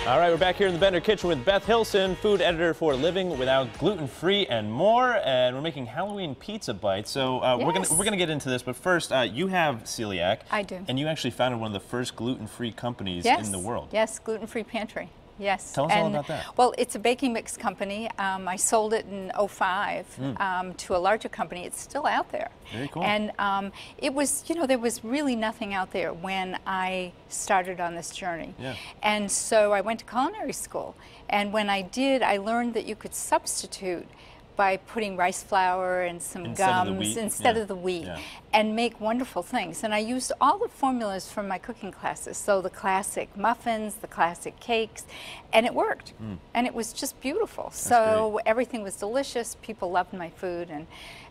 All right, we're back here in the Bender Kitchen with Beth Hillson, food editor for Living Without Gluten-free and More, and we're making Halloween pizza bites. So Yes. we're gonna get into this, but first, you have celiac. I do. And you actually founded one of the first gluten-free companies Yes. in the world. Yes, Gluten-free Pantry. Yes. Tell us all about that. Well, it's a baking mix company. I sold it in '05 to a larger company. It's still out there. Very cool. And it was, there was really nothing out there when I started on this journey. Yeah. And so I went to culinary school. And when I did, I learned that you could substitute by putting rice flour and some gums instead of the wheat, and make wonderful things. And I used all the formulas from my cooking classes, so the classic muffins, the classic cakes, and it worked. And it was just beautiful. So everything was delicious. People loved my food, and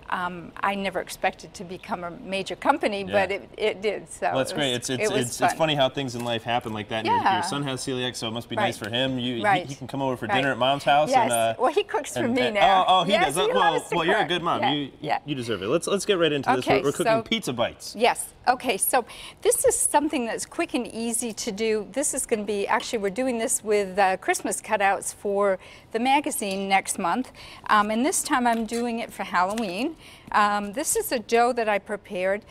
I never expected to become a major company, but it did. So well, that's great. It's funny how things in life happen like that. And your son has celiac, so it must be nice for him. He can come over for dinner at Mom's house. Yes. And, well, he cooks for me now. Oh, he yes, does. He loves to well, you're a cook. good mom. You deserve it. Let's get right into this. Okay, We're cooking pizza bites. Yes. Okay. So this is something that's quick and easy to do. This is going to be we're doing this with Christmas cutouts for the magazine next month, and this time I'm doing it for Halloween. This is a dough that I prepared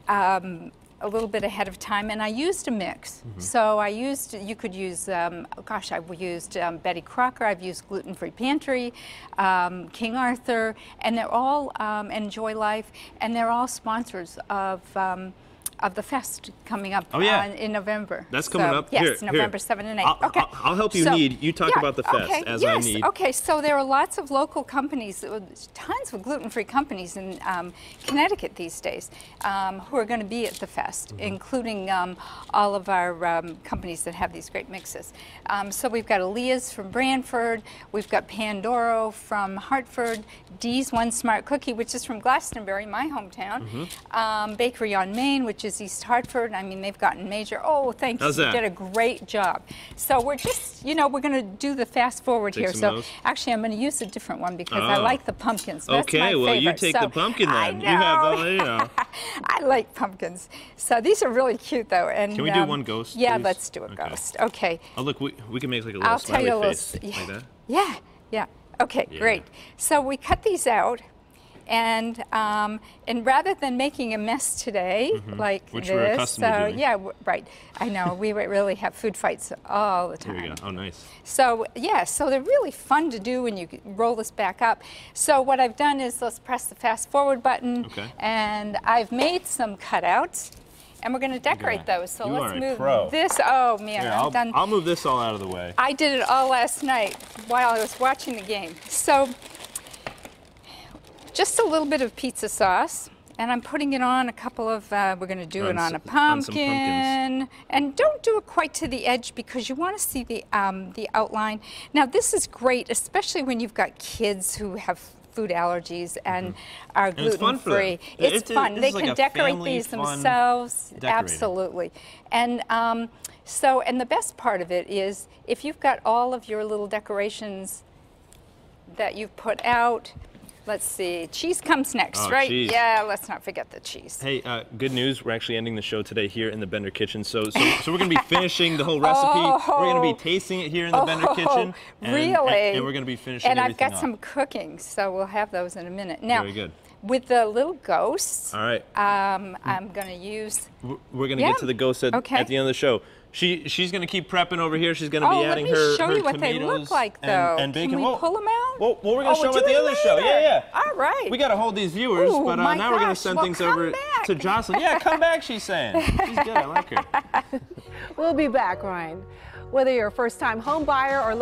a little bit ahead of time, and I used a mix. So you could use, I've used Betty Crocker, I've used Gluten-free Pantry, King Arthur, and they're all, and Joy Life, and they're all sponsors of the fest coming up in November. That's coming up? Yes, November 7 and 8. I'll help you need. You talk about the fest as I need. Okay, so there are lots of local companies, tons of gluten-free companies in Connecticut these days who are going to be at the fest, including all of our companies that have these great mixes. So we've got Aaliyah's from Branford, we've got Pandoro from Hartford, Dee's One Smart Cookie, which is from Glastonbury, my hometown, Bakery on Main, which is East Hartford. I mean, they've gotten major. Oh, thank you. You did a great job. So we're just, we're going to do the fast forward here. So actually, I'm going to use a different one because I like the pumpkins. That's my favorite. Well, you take the pumpkin then. I know. You have I like pumpkins. So these are really cute, though. And can we do one ghost? Yeah, please? Let's do a ghost. Okay. Oh, look, we can make like a little smiley face like that. Yeah. Okay, great. So we cut these out. And rather than making a mess today, like which this, we're accustomed to doing. Yeah, right. I know we really have food fights all the time. Here we go. Oh, nice. So so they're really fun to do when you roll this back up. So what I've done is let's press the fast forward button, and I've made some cutouts. And we're going to decorate those. So let's move this. Oh man, here, I'll move this all out of the way. I did it all last night while I was watching the game. So just a little bit of pizza sauce, and I'm putting it on a couple of, we're going to do it on a pumpkin. And don't do it quite to the edge because you want to see the outline. Now this is great, especially when you've got kids who have food allergies and are gluten-free. It's fun. They can decorate these themselves. Absolutely. And and the best part of it is if you've got all of your little decorations that you've put out. Let's see, cheese comes next, right? Cheese. Yeah, let's not forget the cheese. Hey, good news, we're actually ending the show today here in the Bender Kitchen. So we're going to be finishing the whole recipe. We're going to be tasting it here in the Bender Kitchen. Really? And we're going to be finishing everything everything I've got some cooking, so we'll have those in a minute. Now, very good. With the little ghosts, all right. I'm going to use... We're going to get to the ghosts at the end of the show. She's going to keep prepping over here. She's going to be adding her tomatoes. Let me show you what they look like, though. And bacon. Can we pull them out? Well, we're going to show them at the other show. Yeah. All right. We got to hold these viewers, but now we're going to send things over to Jocelyn. Yeah, come back, she's saying. She's good. I like her. We'll be back, Ryan. Whether you're a first-time home buyer or